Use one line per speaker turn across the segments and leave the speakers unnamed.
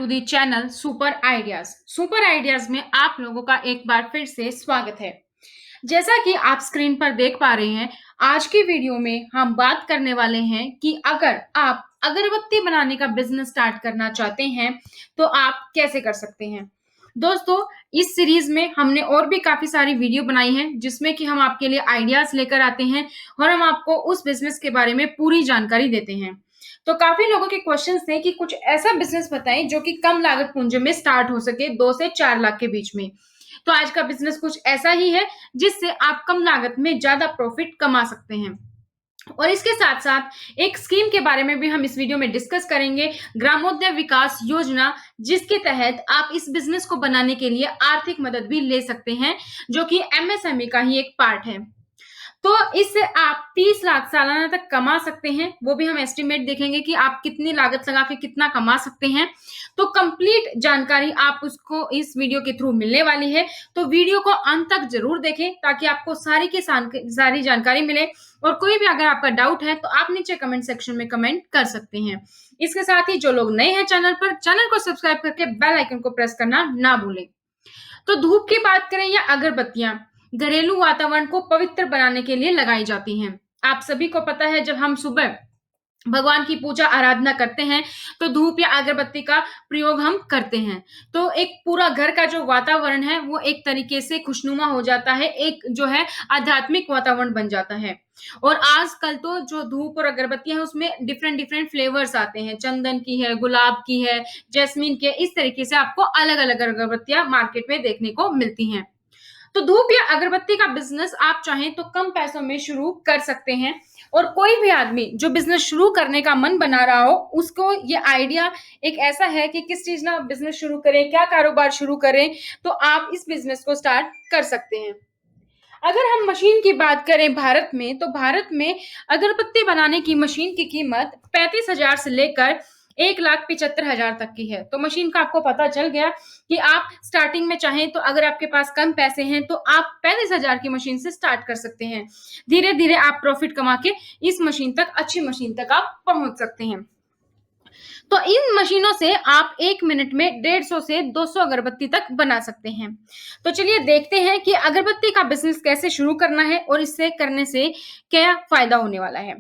To the channel super ideas. Super ideas में आप लोगों का एक बार फिर से स्वागत है। जैसा कि आप स्क्रीन पर देख पा रहे हैं, आज की वीडियो में हम बात करने वाले हैं कि अगर आप अगरबत्ती बनाने का बिजनेस स्टार्ट करना चाहते हैं तो आप कैसे कर सकते हैं। दोस्तों, इस सीरीज में हमने और भी काफी सारी वीडियो बनाई हैं जिसमें कि हम आपके लिए आइडियाज लेकर आते हैं और हम आपको उस बिजनेस के बारे में पूरी जानकारी देते हैं। तो काफी लोगों के क्वेश्चंस थे कि कुछ ऐसा बिजनेस बताएं जो कि कम लागत पूंजी में स्टार्ट हो सके, 2 से 4 लाख के बीच में। तो आज का बिजनेस कुछ ऐसा ही है जिससे आप कम लागत में ज्यादा प्रॉफिट कमा सकते हैं। और इसके साथ साथ एक स्कीम के बारे में भी हम इस वीडियो में डिस्कस करेंगे, ग्रामोदय विकास योजना, जिसके तहत आप इस बिजनेस को बनाने के लिए आर्थिक मदद भी ले सकते हैं, जो कि एमएसएमई का ही एक पार्ट है। तो इससे आप 30 लाख सालाना तक कमा सकते हैं। वो भी हम एस्टिमेट देखेंगे कि आप कितनी लागत लगा के कितना कमा सकते हैं। तो कंप्लीट जानकारी आप उसको इस वीडियो के थ्रू मिलने वाली है। तो वीडियो को अंत तक जरूर देखें ताकि आपको सारी की सारी जानकारी मिले। और कोई भी अगर आपका डाउट है तो आप नीचे कमेंट सेक्शन में कमेंट कर सकते हैं। इसके साथ ही जो लोग नए हैं चैनल पर, चैनल को सब्सक्राइब करके बेल आइकन को प्रेस करना ना भूलें। तो धूप की बात करें या अगरबत्तियां, घरेलू वातावरण को पवित्र बनाने के लिए लगाई जाती हैं। आप सभी को पता है, जब हम सुबह भगवान की पूजा आराधना करते हैं तो धूप या अगरबत्ती का प्रयोग हम करते हैं। तो एक पूरा घर का जो वातावरण है वो एक तरीके से खुशनुमा हो जाता है, एक जो है आध्यात्मिक वातावरण बन जाता है। और आजकल तो जो धूप और अगरबत्तियां हैं उसमें डिफरेंट डिफरेंट फ्लेवर्स आते हैं, चंदन की है, गुलाब की है, जैस्मिन की है। इस तरीके से आपको अलग अलग अगरबत्तियां मार्केट में देखने को मिलती हैं। तो धूप या अगरबत्ती का बिजनेस आप चाहें तो कम पैसों में शुरू कर सकते हैं। और कोई भी आदमी जो बिजनेस शुरू करने का मन बना रहा हो, उसको ये आइडिया एक ऐसा है कि किस चीज ना बिजनेस शुरू करें, क्या कारोबार शुरू करें, तो आप इस बिजनेस को स्टार्ट कर सकते हैं। अगर हम मशीन की बात करें भारत में, तो भारत में अगरबत्ती बनाने की मशीन की कीमत 35,000 से लेकर 1,75,000 तक की है। तो मशीन का आपको पता चल गया कि आप स्टार्टिंग में चाहें तो अगर आपके पास कम पैसे हैं तो आप 35,000 की मशीन से स्टार्ट कर सकते हैं। धीरे धीरे आप प्रॉफिट कमा के इस मशीन तक, अच्छी मशीन तक आप पहुंच सकते हैं। तो इन मशीनों से आप 1 मिनट में 150 से 200 अगरबत्ती तक बना सकते हैं। तो चलिए देखते हैं कि अगरबत्ती का बिजनेस कैसे शुरू करना है और इससे करने से क्या फायदा होने वाला है।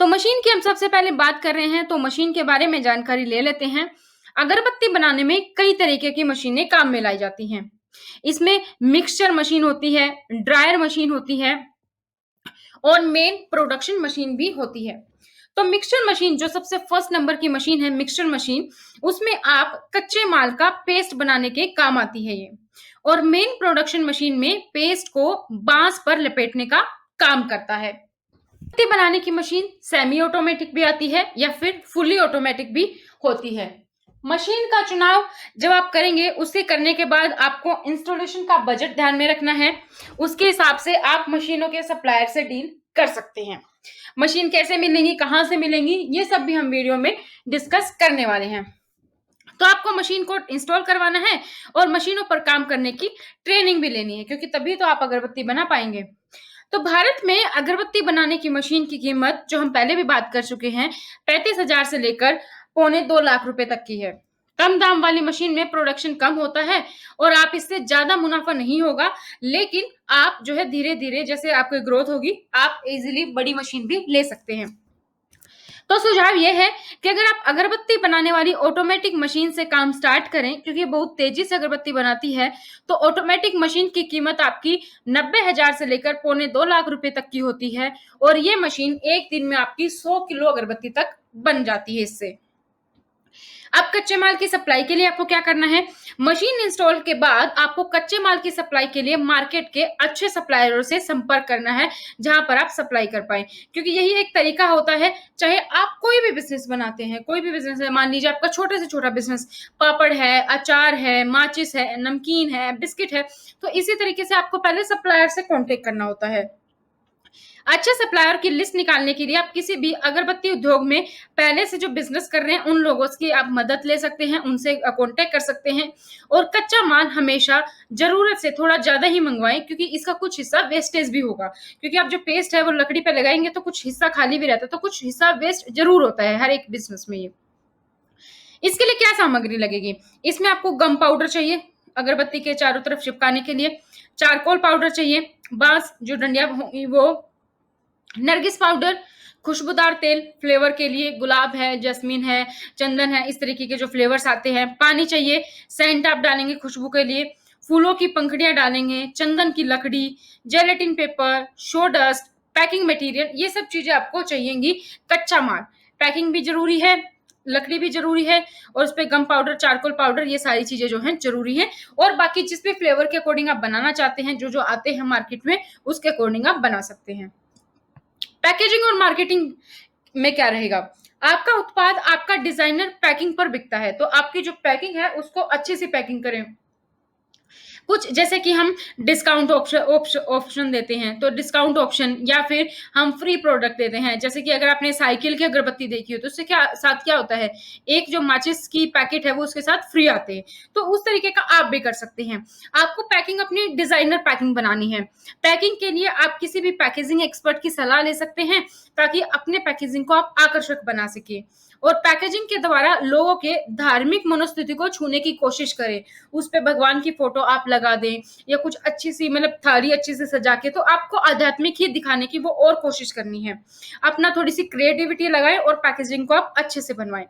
तो मशीन की हम सबसे पहले बात कर रहे हैं, तो मशीन के बारे में जानकारी ले लेते हैं। अगरबत्ती बनाने में कई तरीके की मशीनें काम में लाई जाती हैं। इसमें मिक्सचर मशीन होती है, ड्रायर मशीन होती है और मेन प्रोडक्शन मशीन भी होती है। तो मिक्सचर मशीन जो सबसे फर्स्ट नंबर की मशीन है, मिक्सचर मशीन, उसमें आप कच्चे माल का पेस्ट बनाने के काम आती है ये। और मेन प्रोडक्शन मशीन में पेस्ट को बांस पर लपेटने का काम करता है। पत्ती बनाने की मशीन सेमी ऑटोमेटिक भी आती है या फिर फुली ऑटोमेटिक भी होती है। मशीन का चुनाव जब आप करेंगे, उससे करने के बाद आपको इंस्टॉलेशन का बजट ध्यान में रखना है। उसके हिसाब से आप मशीनों के सप्लायर से डील कर सकते हैं। मशीन कैसे मिलेंगी, कहाँ से मिलेंगी, ये सब भी हम वीडियो में डिस्कस करने वाले हैं। तो आपको मशीन को इंस्टॉल करवाना है और मशीनों पर काम करने की ट्रेनिंग भी लेनी है, क्योंकि तभी तो आप अगरबत्ती बना पाएंगे। तो भारत में अगरबत्ती बनाने की मशीन की कीमत, जो हम पहले भी बात कर चुके हैं, 35,000 से लेकर 2.25 लाख रुपए तक की है। कम दाम वाली मशीन में प्रोडक्शन कम होता है और आप इससे ज्यादा मुनाफा नहीं होगा, लेकिन आप जो है धीरे धीरे जैसे आपकी ग्रोथ होगी, आप इजीली बड़ी मशीन भी ले सकते हैं। तो सुझाव ये है कि अगर आप अगरबत्ती बनाने वाली ऑटोमेटिक मशीन से काम स्टार्ट करें, क्योंकि बहुत तेजी से अगरबत्ती बनाती है, तो ऑटोमेटिक मशीन की कीमत आपकी 90,000 से लेकर 2.25 लाख रुपए तक की होती है। और ये मशीन एक दिन में आपकी 100 किलो अगरबत्ती तक बन जाती है इससे। अब कच्चे माल की सप्लाई के लिए आपको क्या करना है, मशीन इंस्टॉल के बाद आपको कच्चे माल की सप्लाई के लिए मार्केट के अच्छे सप्लायरों से संपर्क करना है, जहां पर आप सप्लाई कर पाए। क्योंकि यही एक तरीका होता है, चाहे आप कोई भी बिजनेस बनाते हैं, कोई भी बिजनेस है, मान लीजिए आपका छोटे से छोटा बिजनेस, पापड़ है, अचार है, माचिस है, नमकीन है, बिस्किट है, तो इसी तरीके से आपको पहले सप्लायर से कॉन्टेक्ट करना होता है। अच्छे सप्लायर की लिस्ट निकालने के लिए आप किसी भी अगरबत्ती उद्योग में पहले से जो बिजनेस कर रहे हैं उन लोगों की आप मदद ले सकते हैं, उनसे कांटेक्ट कर सकते हैं। और कच्चा माल हमेशा जरूरत से थोड़ा ज्यादा ही मंगवाएं, क्योंकि इसका कुछ हिस्सा वेस्टेज भी होगा। क्योंकि आप जो पेस्ट है वो लकड़ी पे लगाएंगे तो कुछ हिस्सा खाली भी रहता है, तो कुछ हिस्सा वेस्ट जरूर होता है हर एक बिजनेस में। ये इसके लिए क्या सामग्री लगेगी? इसमें आपको गम पाउडर चाहिए अगरबत्ती के चारों तरफ चिपकाने के लिए, चारकोल पाउडर चाहिए, बांस जो डंडियाँ होंगी वो, नरगिस पाउडर, खुशबूदार तेल फ्लेवर के लिए, गुलाब है, जैस्मीन है, चंदन है, इस तरीके के जो फ्लेवर्स आते हैं, पानी चाहिए, सेंट आप डालेंगे खुशबू के लिए, फूलों की पंखुड़ियाँ डालेंगे, चंदन की लकड़ी, gelatin paper, sawdust, packing material, ये सब चीज़ें आपको चाहिएँगी, कच्चा माल, पैकिंग भी ज़रूरी है, लकड़ी भी ज़रूरी है और उसपे गम पाउडर, चारकोल पाउडर ये सारी चीज़ें जो हैं ज़रूरी हैं और बाकी जिस भी फ्लेवर के अकॉर्डिंग आप बनाना चाहते हैं, जो-जो आते हैं मार्केट में, उसके अकॉर्डिंग आप बना सकते हैं। पैकेजिंग और मार्केटिंग में क्या रहेगा? आपका उत्पाद आपका डिजाइनर पैकिंग पर बिकता है, तो आपकी जो पैकिंग है उसको अच्छे से पैकिंग करें। कुछ जैसे कि हम डिस्काउंट ऑप्शन देते हैं, तो डिस्काउंट ऑप्शन या फिर हम फ्री प्रोडक्ट देते हैं। जैसे कि अगर आपने साइकिल की अगरबत्ती देखी हो, तो उससे क्या साथ क्या होता है, एक जो माचिस की पैकेट है वो उसके साथ फ्री आते हैं। तो उस तरीके का आप भी कर सकते हैं। आपको पैकिंग अपनी डिजाइनर पैकिंग बनानी है। पैकिंग के लिए आप किसी भी पैकेजिंग एक्सपर्ट की सलाह ले सकते हैं, ताकि अपने पैकेजिंग को आप आकर्षक बना सकें और पैकेजिंग के द्वारा लोगों के धार्मिक मनोस्थिति को छूने की कोशिश करें। उस पे भगवान की फोटो आप लगा दें या कुछ अच्छी सी मतलब थाली अच्छी से सजा के, तो आपको आध्यात्मिक ही दिखाने की वो और कोशिश करनी है। अपना थोड़ी सी क्रिएटिविटी लगाएं और पैकेजिंग को आप अच्छे से बनवाएं।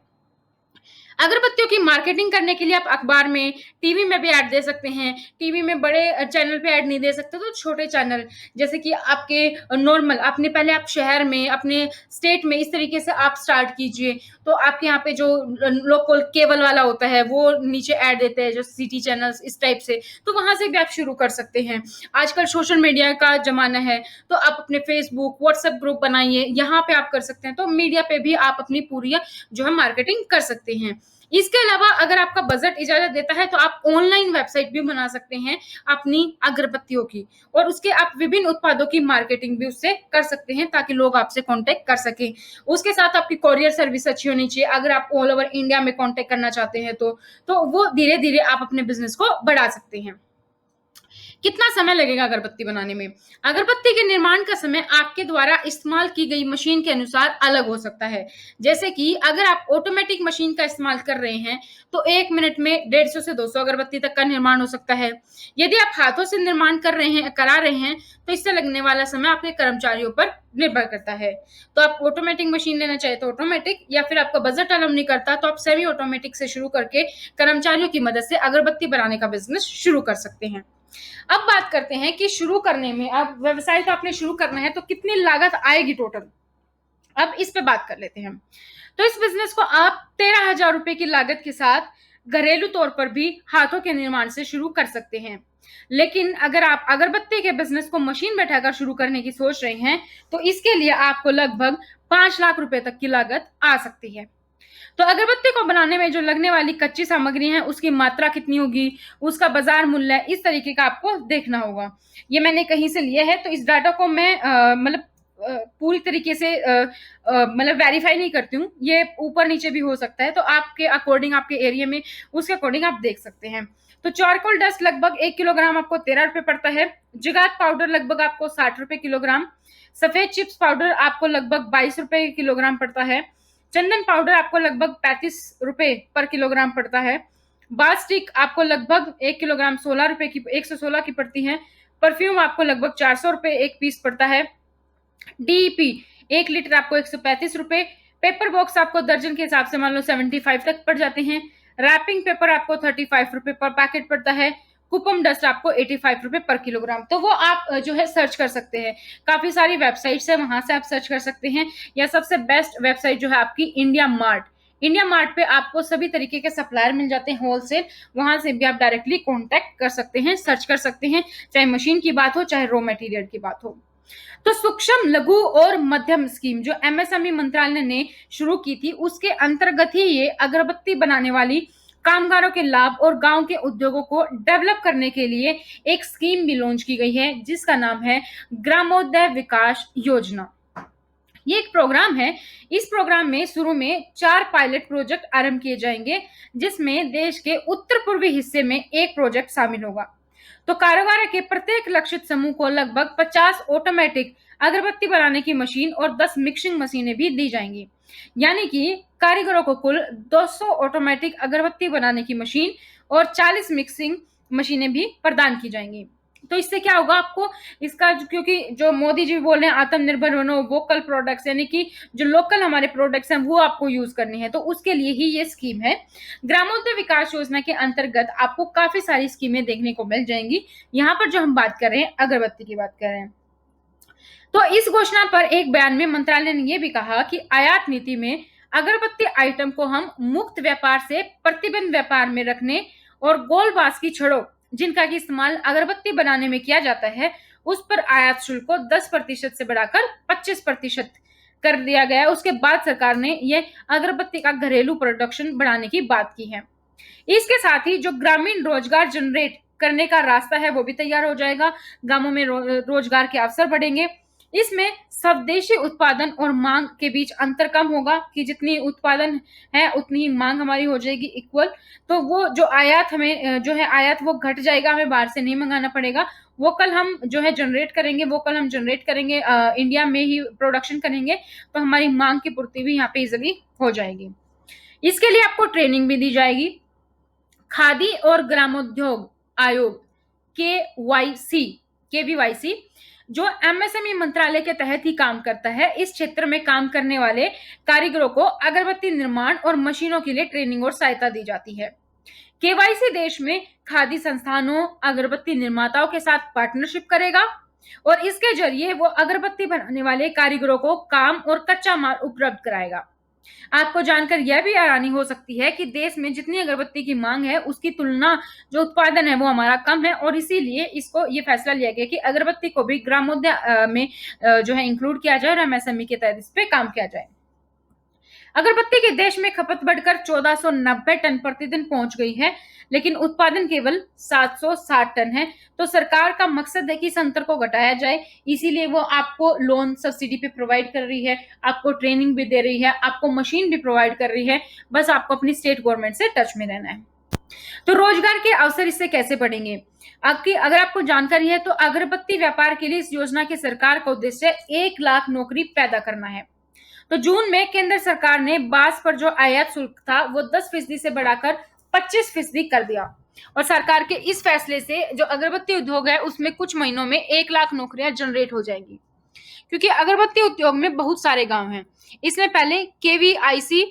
अगरबत्तियों की मार्केटिंग करने के लिए आप अखबार में, टीवी में भी ऐड दे सकते हैं। टीवी में बड़े चैनल पे ऐड नहीं दे सकते, तो छोटे चैनल जैसे कि आपके नॉर्मल अपने पहले आप शहर में, अपने स्टेट में इस तरीके से आप स्टार्ट कीजिए। तो आपके यहाँ पे जो लोकल केबल वाला होता है, वो नीचे ऐड देते हैं, जो सिटी चैनल्स इस टाइप से, तो वहाँ से भी आप शुरू कर सकते हैं। आजकल सोशल मीडिया का ज़माना है, तो आप अपने फेसबुक, व्हाट्सएप ग्रुप बनाइए, यहाँ पे आप कर सकते हैं। तो मीडिया पे भी आप अपनी पूरी जो है मार्केटिंग कर सकते हैं। इसके अलावा अगर आपका बजट इजाजत देता है, तो आप ऑनलाइन वेबसाइट भी बना सकते हैं अपनी अगरबत्तियों की और उसके आप विभिन्न उत्पादों की मार्केटिंग भी उससे कर सकते हैं, ताकि लोग आपसे कांटेक्ट कर सकें। उसके साथ आपकी कोरियर सर्विस अच्छी होनी चाहिए। अगर आप ऑल ओवर इंडिया में कांटेक्ट करना चाहते हैं, तो वो धीरे-धीरे आप अपने बिज़नेस को बढ़ा सकते हैं। कितना समय लगेगा अगरबत्ती बनाने में? अगरबत्ती के निर्माण का समय आपके द्वारा इस्तेमाल की गई मशीन के अनुसार अलग हो सकता है। जैसे कि अगर आप ऑटोमेटिक मशीन का इस्तेमाल कर रहे हैं, तो 1 मिनट में 150 से 200 अगरबत्ती तक का निर्माण हो सकता है। यदि आप हाथों से निर्माण करा रहे हैं, तो इससे लगने वाला समय आपके कर्मचारियों पर निर्भर करता है। तो आप ऑटोमेटिक मशीन लेना चाहे तो ऑटोमेटिक, या फिर आपका बजट अलाउ नहीं करता, तो आप सेमी ऑटोमेटिक से शुरू करके कर्मचारियों की मदद से अगरबत्ती बनाने का बिज़नेस शुरू कर सकते हैं। अब बात करते हैं कि शुरू करने में, अब व्यवसाय तो आपने शुरू करना है, तो कितनी लागत आएगी टोटल? अब इस पे बात कर लेते हैं। तो इस बिज़नेस को आप 13,000 रुपए की लागत के साथ घरेलू तौर पर भी हाथों के निर्माण से शुरू कर सकते हैं। लेकिन अगर आप अगरबत्ती के बिज़नेस को मशीन बैठाकर शुरू करने की सोच रहे हैं, तो इसके लिए आपको लगभग 5 लाख रुपए तक की लागत आ सकती है। तो अगरबत्ती को बनाने में जो लगने वाली कच्ची सामग्री है, उसकी मात्रा कितनी होगी, उसका बाजार मूल्य, इस तरीके का आपको देखना होगा। ये मैंने कहीं से लिया है, तो इस डाटा को मैं मतलब पूरी तरीके से मतलब वेरीफाई नहीं करती हूँ। ये ऊपर नीचे भी हो सकता है, तो आपके अकॉर्डिंग, आपके एरिया में उसके अकॉर्डिंग आप देख सकते हैं। तो चारकोल डस्ट लगभग 1 किलोग्राम आपको 13 रुपए पड़ता है। जुगात पाउडर लगभग आपको 60 रुपए किलोग्राम। सफेद चिप्स पाउडर आपको लगभग 22 रुपए किलोग्राम पड़ता है। चंदन पाउडर आपको लगभग 35 रुपए पर किलोग्राम पड़ता है। बाल स्टिक आपको लगभग 1 किलोग्राम 16 रुपए की 116 की पड़ती है। परफ्यूम आपको लगभग 400 रुपए एक पीस पड़ता है। डीईपी 1 लीटर आपको 135 रुपए। पेपर बॉक्स आपको दर्जन के हिसाब से मान लो 75 तक पड़ जाते हैं। रैपिंग पेपर आपको 35 रुपए पर पैकेट पड़ता है। कुपम डस्ट आपको 85 रुपए पर किलोग्राम। तो वो आप जो है सर्च कर सकते हैं। काफी सारी वेबसाइट्स है, वहां से आप सर्च कर सकते हैं, या सबसे बेस्ट वेबसाइट जो है आपकी इंडिया मार्ट। इंडिया मार्ट पे आपको सभी तरीके के सप्लायर मिल जाते हैं होलसेल, वहां से भी आप डायरेक्टली कॉन्टेक्ट कर सकते हैं, सर्च कर सकते हैं, चाहे मशीन की बात हो, चाहे रॉ मटेरियल की बात हो। तो सूक्ष्म, लघु और मध्यम स्कीम जो एमएसएमई मंत्रालय ने शुरू की थी, उसके अंतर्गत ही ये अगरबत्ती बनाने वाली कामगारों के लाभ और गांव के उद्योगों को डेवलप करने के लिए एक स्कीम भी लॉन्च की गई है, जिसका नाम है ग्रामोदय विकास योजना। ये एक प्रोग्राम है। इस प्रोग्राम में शुरू में 4 पायलट प्रोजेक्ट आरंभ किए जाएंगे, जिसमें देश के उत्तर पूर्वी हिस्से में एक प्रोजेक्ट शामिल होगा। तो कारोबार के प्रत्येक लक्षित समूह को लगभग 50 ऑटोमेटिक अगरबत्ती बनाने की मशीन और 10 मिक्सिंग मशीनें भी दी जाएंगी। यानी कि कारीगरों को कुल 200 ऑटोमेटिक अगरबत्ती बनाने की मशीन और 40 मिक्सिंग मशीनें भी प्रदान की जाएंगी। तो इससे क्या होगा आपको, इसका क्योंकि जो मोदी जी बोल रहे हैं आत्मनिर्भर बनो, वोकल प्रोडक्ट्स, यानी कि जो लोकल हमारे प्रोडक्ट्स हैं वो आपको यूज करने हैं, तो उसके लिए ही ये स्कीम है। ग्रामोद्योग विकास योजना के अंतर्गत आपको काफी सारी स्कीमें देखने को मिल जाएंगी। यहाँ पर जो हम बात कर रहे हैं अगरबत्ती की बात कर रहे हैं, तो इस घोषणा पर एक बयान में मंत्रालय ने यह भी कहा कि आयात नीति में अगरबत्ती आइटम को हम मुक्त व्यापार से प्रतिबंध व्यापार में रखने और गोल बांस की छड़ों जिनका कि इस्तेमाल अगरबत्ती बनाने में किया जाता है उस पर आयात शुल्क को 10% से बढ़ाकर 25% कर दिया गया है। उसके बाद सरकार ने यह अगरबत्ती का घरेलू प्रोडक्शन बढ़ाने की बात की है। इसके साथ ही जो ग्रामीण रोजगार जनरेट करने का रास्ता है वो भी तैयार हो जाएगा, गांवों में रोजगार के अवसर बढ़ेंगे। इसमें स्वदेशी उत्पादन और मांग के बीच अंतर कम होगा कि जितनी उत्पादन है उतनी ही मांग हमारी हो जाएगी इक्वल। तो वो जो आयात हमें जो है आयात वो घट जाएगा, हमें बाहर से नहीं मंगाना पड़ेगा। वो कल हम जो है जनरेट करेंगे, इंडिया में ही प्रोडक्शन करेंगे, तो हमारी मांग की पूर्ति भी यहाँ पे इजिली हो जाएगी। इसके लिए आपको ट्रेनिंग भी दी जाएगी। खादी और ग्रामोद्योग आयोग केवीवाईसी जो एमएसएमई मंत्रालय के तहत ही काम करता है, इस क्षेत्र में काम करने वाले कारीगरों को अगरबत्ती निर्माण और मशीनों के लिए ट्रेनिंग और सहायता दी जाती है। केवाईसी देश में खादी संस्थानों, अगरबत्ती निर्माताओं के साथ पार्टनरशिप करेगा और इसके जरिए वो अगरबत्ती बनाने वाले कारीगरों को काम और कच्चा माल उपलब्ध कराएगा। आपको जानकर यह भी हैरानी हो सकती है कि देश में जितनी अगरबत्ती की मांग है उसकी तुलना जो उत्पादन है वो हमारा कम है, और इसीलिए इसको ये फैसला लिया गया कि अगरबत्ती को भी ग्रामोद्योग में जो है इंक्लूड किया जाए और एमएसएमई के तहत इस पे काम किया जाए। अगरबत्ती के देश में खपत बढ़कर 1490 टन प्रतिदिन पहुंच गई है, लेकिन उत्पादन केवल 760 टन है। तो सरकार का मकसद है कि इस अंतर को घटाया जाए, इसीलिए वो आपको लोन सब्सिडी पे प्रोवाइड कर रही है, आपको ट्रेनिंग भी दे रही है, आपको मशीन भी प्रोवाइड कर रही है। बस आपको अपनी स्टेट गवर्नमेंट से टच में रहना है। तो रोजगार के अवसर इससे कैसे बढ़ेंगे, आपकी अगर आपको जानकारी है तो अगरबत्ती व्यापार के लिए इस योजना के सरकार का उद्देश्य 1 लाख नौकरी पैदा करना है। तो जून में केंद्र सरकार ने बांस पर जो आयात शुल्क था वो 10% से बढ़ाकर 25% कर दिया, और सरकार के इस फैसले से जो अगरबत्ती उद्योग है उसमें कुछ महीनों में 1 लाख नौकरियां जनरेट हो जाएंगी, क्योंकि अगरबत्ती उद्योग में बहुत सारे गांव हैं। इसमें पहले केवीआईसी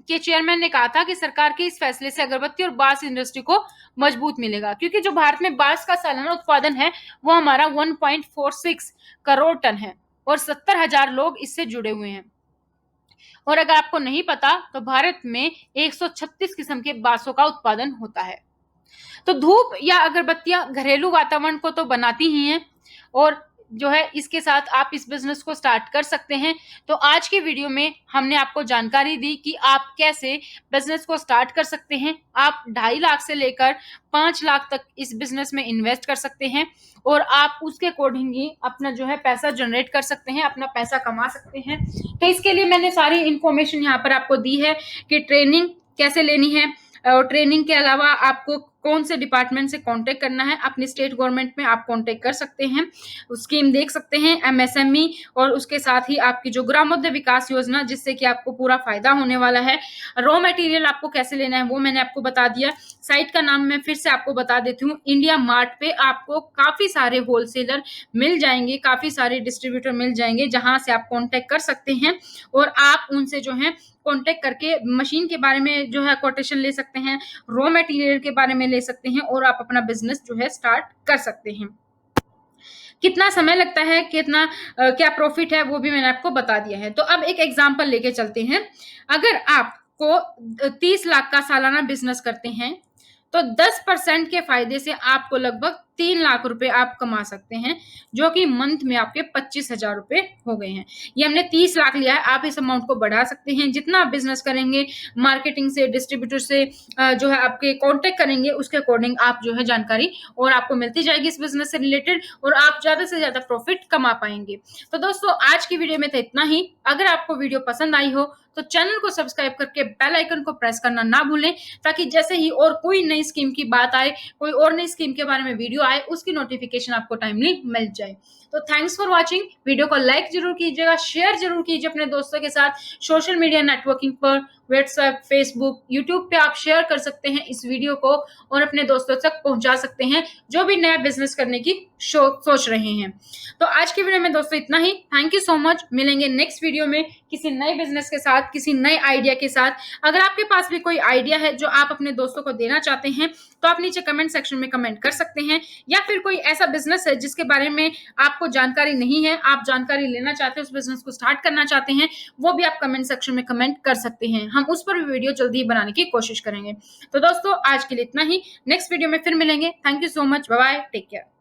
के चेयरमैन ने कहा था कि सरकार के इस फैसले से अगरबत्ती और बांस इंडस्ट्री को मजबूत मिलेगा, क्योंकि जो भारत में बांस का सालाना उत्पादन है वो हमारा 1.46 करोड़ टन है और 70,000 लोग इससे जुड़े हुए हैं। और अगर आपको नहीं पता तो भारत में 136 किस्म के बांसों का उत्पादन होता है। तो धूप या अगरबत्तियां घरेलू वातावरण को तो बनाती ही हैं, और जो है इसके साथ आप इस बिजनेस को स्टार्ट कर सकते हैं। तो आज की वीडियो में हमने आपको जानकारी दी कि आप कैसे बिजनेस को स्टार्ट कर सकते हैं। आप 2.5 लाख से लेकर 5 लाख तक इस बिजनेस में इन्वेस्ट कर सकते हैं, और आप उसके अकॉर्डिंग ही अपना जो है पैसा जनरेट कर सकते हैं, अपना पैसा कमा सकते हैं। तो इसके लिए मैंने सारी इंफॉर्मेशन यहाँ पर आपको दी है कि ट्रेनिंग कैसे लेनी है, और ट्रेनिंग के अलावा आपको कौन से डिपार्टमेंट से कांटेक्ट करना है। अपनी स्टेट गवर्नमेंट में आप कांटेक्ट कर सकते हैं, स्कीम देख सकते हैं एमएसएमई, और उसके साथ ही आपकी जो ग्रामोद्योग विकास योजना जिससे कि आपको पूरा फायदा होने वाला है। रॉ मटेरियल आपको कैसे लेना है वो मैंने आपको बता दिया। साइट का नाम मैं फिर से आपको बता देती हूँ, इंडिया मार्ट पे आपको काफी सारे होलसेलर मिल जाएंगे, काफी सारे डिस्ट्रीब्यूटर मिल जाएंगे जहां से आप कांटेक्ट कर सकते हैं, और आप उनसे जो है कांटेक्ट करके मशीन के बारे में जो है कोटेशन ले सकते हैं, रॉ मटेरियल के बारे में ले सकते हैं, और आप अपना बिजनेस जो है स्टार्ट कर सकते हैं। कितना समय लगता है, कितना क्या प्रॉफिट है वो भी मैंने आपको बता दिया है। तो अब एक एग्जांपल लेके चलते हैं। अगर आपको 30 लाख का सालाना बिजनेस करते हैं तो 10% के फायदे से आपको लगभग 3 लाख रुपए आप कमा सकते हैं, जो कि मंथ में आपके 25,000 रुपए हो गए हैं। ये हमने 30 लाख लिया है, आप इस अमाउंट को बढ़ा सकते हैं जितना आप बिजनेस करेंगे, मार्केटिंग से, डिस्ट्रीब्यूटर से जो है आपके कांटेक्ट करेंगे, उसके अकॉर्डिंग आप जो है जानकारी और आपको मिलती जाएगी इस बिजनेस से रिलेटेड, और आप ज्यादा से ज्यादा प्रॉफिट कमा पाएंगे। तो दोस्तों आज की वीडियो में तो इतना ही। अगर आपको वीडियो पसंद आई हो तो चैनल को सब्सक्राइब करके बेल आइकन को प्रेस करना ना भूलें, ताकि जैसे ही और कोई नई स्कीम की बात आए, कोई और नई स्कीम के बारे में वीडियो आए, उसकी नोटिफिकेशन आपको टाइमली मिल जाए। तो थैंक्स फॉर वॉचिंग। वीडियो को लाइक जरूर कीजिएगा, शेयर जरूर कीजिए अपने दोस्तों के साथ। सोशल मीडिया नेटवर्किंग पर व्हाट्सएप, फेसबुक, यूट्यूब पे आप शेयर कर सकते हैं इस वीडियो को और अपने दोस्तों तक पहुंचा सकते हैं जो भी नया बिजनेस करने की सोच रहे हैं। तो आज की वीडियो में दोस्तों इतना ही। Thank you so much. मिलेंगे नेक्स्ट वीडियो में किसी नए बिजनेस के साथ, किसी नए आइडिया के साथ। अगर आपके पास भी कोई आइडिया है जो आप अपने दोस्तों को देना चाहते हैं तो आप नीचे कमेंट सेक्शन में कमेंट कर सकते हैं, या फिर कोई ऐसा बिजनेस है जिसके बारे में आपको जानकारी नहीं है, आप जानकारी लेना चाहते हैं, उस बिजनेस को स्टार्ट करना चाहते हैं, वो भी आप कमेंट सेक्शन में कमेंट कर सकते हैं। हम उस पर भी वीडियो जल्दी ही बनाने की कोशिश करेंगे। तो दोस्तों आज के लिए इतना ही। नेक्स्ट वीडियो में फिर मिलेंगे। Thank you so much. Bye bye. Take care.